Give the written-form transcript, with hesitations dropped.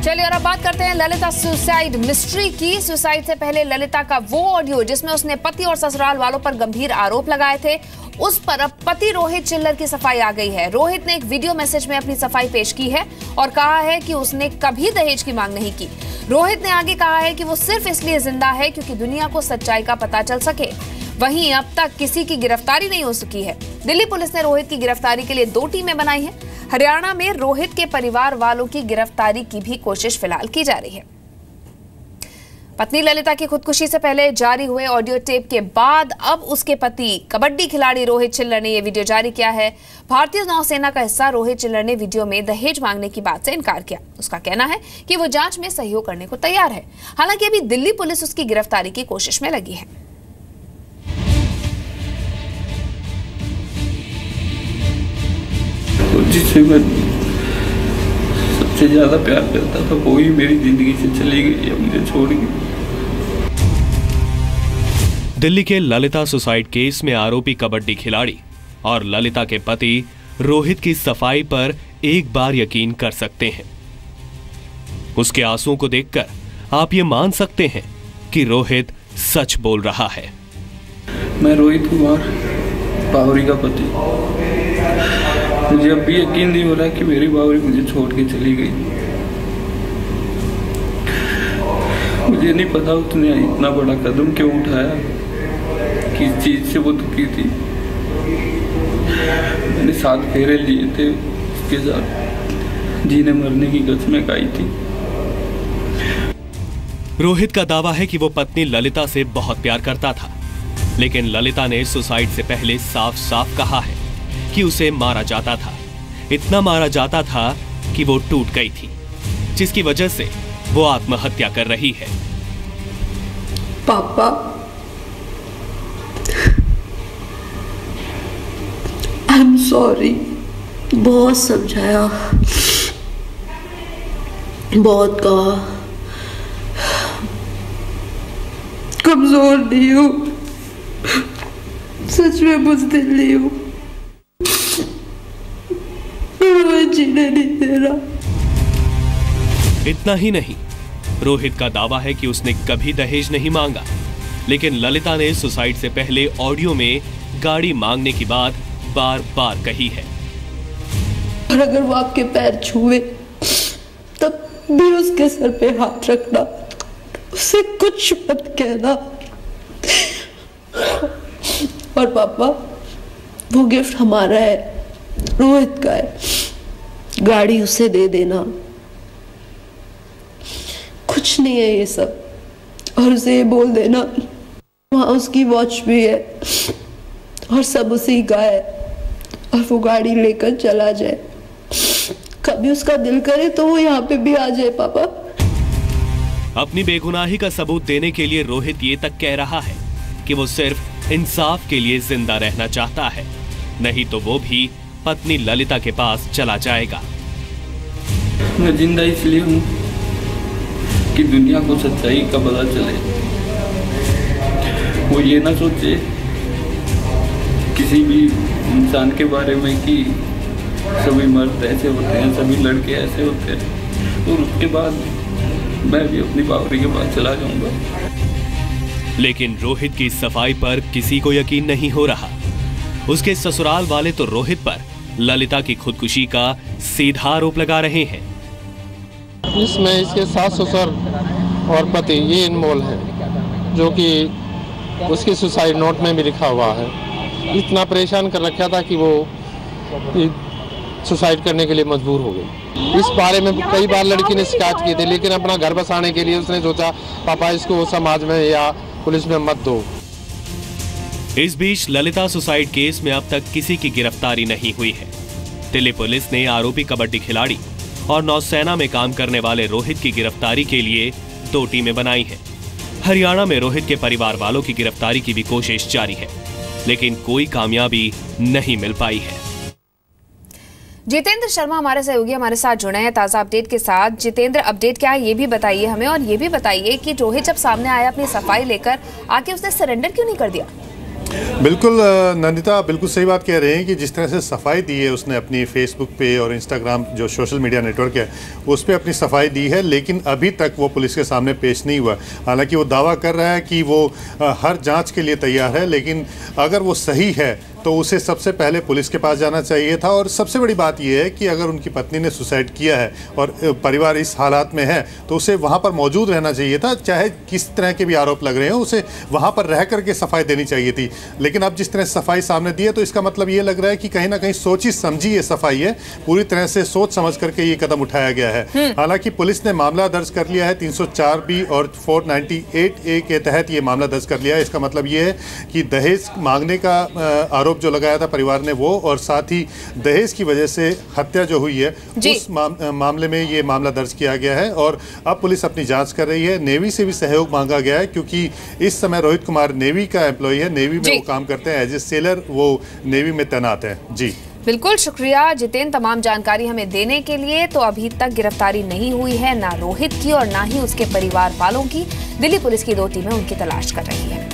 चलिए और अब बात करते हैं ललिता सुसाइड मिस्ट्री की। सुसाइड से पहले ललिता का वो ऑडियो जिसमें उसने पति और ससुराल वालों पर गंभीर आरोप लगाए थे, उस पर अब पति रोहित चिल्लर की सफाई आ गई है। रोहित ने एक वीडियो मैसेज में अपनी सफाई पेश की है और कहा है कि उसने कभी दहेज की मांग नहीं की। रोहित ने आगे कहा है कि वो सिर्फ इसलिए जिंदा है क्योंकि दुनिया को सच्चाई का पता चल सके। वहीं अब तक किसी की गिरफ्तारी नहीं हो सकी है। दिल्ली पुलिस ने रोहित की गिरफ्तारी के लिए 2 टीमें बनाई हैं। हरियाणा में रोहित के परिवार वालों की गिरफ्तारी की भी कोशिश फिलहाल की जा रही है। पत्नी ललिता की खुदकुशी से पहले जारी हुए ऑडियो टेप के बाद अब उसके पति कबड्डी खिलाड़ी रोहित चिल्लर ने यह वीडियो जारी किया है। भारतीय नौसेना का हिस्सा रोहित चिल्लर ने वीडियो में दहेज मांगने की बात से इनकार किया। उसका कहना है कि वो जांच में सहयोग करने को तैयार है। हालांकि अभी दिल्ली पुलिस उसकी गिरफ्तारी की कोशिश में लगी है। जिससे मैं सबसे ज्यादा प्यार करता था वो ही मेरी जिंदगी से चली गई, मुझे छोड़ गई। दिल्ली के ललिता सुसाइड केस में आरोपी कबड्डी खिलाड़ी और ललिता के पति रोहित की सफाई पर एक बार यकीन कर सकते हैं। उसके आंसुओं को देखकर आप ये मान सकते हैं कि रोहित सच बोल रहा है। मैं रोहित कुमार बावरी का पति, मुझे अब भी यकीन नहीं हो रहा कि मेरी बावरी मुझे छोड़ के चली गई। मुझे नहीं पता उसने इतना बड़ा कदम क्यों उठाया, किस चीज से वो दुखी थी। मैंने 7 फेरे लिए थे उसके साथ, जीने मरने की कसमें खाई थी। रोहित का दावा है कि वो पत्नी ललिता से बहुत प्यार करता था, लेकिन ललिता ने सुसाइड से पहले साफ साफ कहा है कि उसे मारा जाता था। इतना मारा जाता था कि वो टूट गई थी, जिसकी वजह से वो आत्महत्या कर रही है। पापा, आई एम सॉरी। बहुत समझाया, बहुत कहा, कमजोर नहीं हूँ, सच में बुज़दिल नहीं हूँ, जीने नहीं दे रहा। इतना ही नहीं, रोहित का दावा है कि उसने कभी दहेज नहीं मांगा, लेकिन ललिता ने सुसाइड से पहले ऑडियो में गाड़ी मांगने की बात बार बार कही है। और अगर वो आपके पैर छुए तब भी उसके सर पे हाथ रखना, उसे कुछ मत कहना। और पापा, वो गिफ्ट हमारा है, रोहित का है, गाड़ी उसे दे देना। कुछ नहीं है ये सब, और उसे ये बोल देना वहां उसकी वॉच भी है और सब उसी का है, और वो गाड़ी लेकर चला जाए। कभी उसका दिल करे तो वो यहाँ पे भी आ जाए। पापा, अपनी बेगुनाही का सबूत देने के लिए रोहित ये तक कह रहा है कि वो सिर्फ इंसाफ के लिए जिंदा रहना चाहता है, नहीं तो वो भी पत्नी ललिता के पास चला जाएगा। मैं जिंदा इसलिए हूँ कि दुनिया को सच्चाई का पता चले। वो ये ना सोचे किसी भी इंसान के बारे में कि सभी मर्द ऐसे होते हैं, सभी लड़के ऐसे होते हैं, और उसके बाद मैं भी अपनी बावरी के पास चला जाऊंगा। लेकिन रोहित की सफाई पर किसी को यकीन नहीं हो रहा। उसके ससुराल वाले तो रोहित पर ललिता की खुदकुशी का सीधा आरोप लगा रहे हैं। इसमें इसके सास ससुर और पति ये इन्वॉल्व है, जो कि उसके सुसाइड नोट में भी लिखा हुआ है। इतना परेशान कर रखा था कि वो सुसाइड करने के लिए मजबूर हो गई। इस बारे में कई बार लड़की ने शिकायत की थी, लेकिन अपना घर बसाने के लिए उसने सोचा पापा इसको समाज में या पुलिस में मत दो। इस बीच ललिता सुसाइड केस में अब तक किसी की गिरफ्तारी नहीं हुई है। दिल्ली पुलिस ने आरोपी कबड्डी खिलाड़ी और नौसेना में काम करने वाले रोहित की गिरफ्तारी के लिए 2 टीमें बनाई हैं। हरियाणा में रोहित के परिवार वालों की गिरफ्तारी की भी कोशिश जारी है, लेकिन कोई कामयाबी नहीं मिल पाई है। जितेंद्र शर्मा हमारे सहयोगी हमारे साथ जुड़े हैं ताजा अपडेट के साथ। जितेंद्र, अपडेट क्या है ये भी बताइए हमें, और ये भी बताइए कि रोहित जब सामने आया अपनी सफाई लेकर, आके उसने सरेंडर क्यों नहीं कर दिया? बिल्कुल नंदिता बिल्कुल सही बात कह रहे हैं कि जिस तरह से सफाई दी है उसने अपनी फेसबुक पे और इंस्टाग्राम जो सोशल मीडिया नेटवर्क है उस पर अपनी सफाई दी है, लेकिन अभी तक वो पुलिस के सामने पेश नहीं हुआ। हालांकि वो दावा कर रहा है कि वो हर जांच के लिए तैयार है, लेकिन अगर वो सही है तो उसे सबसे पहले पुलिस के पास जाना चाहिए था। और सबसे बड़ी बात यह है कि अगर उनकी पत्नी ने सुसाइड किया है और परिवार इस हालात में है तो उसे वहाँ पर मौजूद रहना चाहिए था, चाहे किस तरह के भी आरोप लग रहे हैं उसे वहाँ पर रह करके सफाई देनी चाहिए थी। लेकिन अब जिस तरह सफाई सामने दी है तो इसका मतलब ये लग रहा है कि कहीं ना कहीं सोची समझी ये सफाई है, पूरी तरह से सोच समझ करके ये कदम उठाया गया है। हालांकि पुलिस ने मामला दर्ज कर लिया है 304B और 498A के तहत ये मामला दर्ज कर लिया है। इसका मतलब ये है कि दहेज मांगने का आरोप जो लगाया था परिवार ने वो, और साथ ही दहेज की वजह से हत्या जो हुई है उस मामले में ये मामला दर्ज किया गया है। और अब पुलिस अपनी जांच कर रही है। नेवी से भी सहयोग मांगा गया है क्योंकि इस समय रोहित कुमार नेवी का एम्प्लॉय है, नेवी में वो काम करते हैं, एज ए सेलर वो नेवी में तैनात है। जी बिल्कुल शुक्रिया जितेंद्र तमाम जानकारी हमें देने के लिए। तो अभी तक गिरफ्तारी नहीं हुई है ना रोहित की और ना ही उसके परिवार वालों की। दिल्ली पुलिस की 2 टीमें उनकी तलाश कर रही है।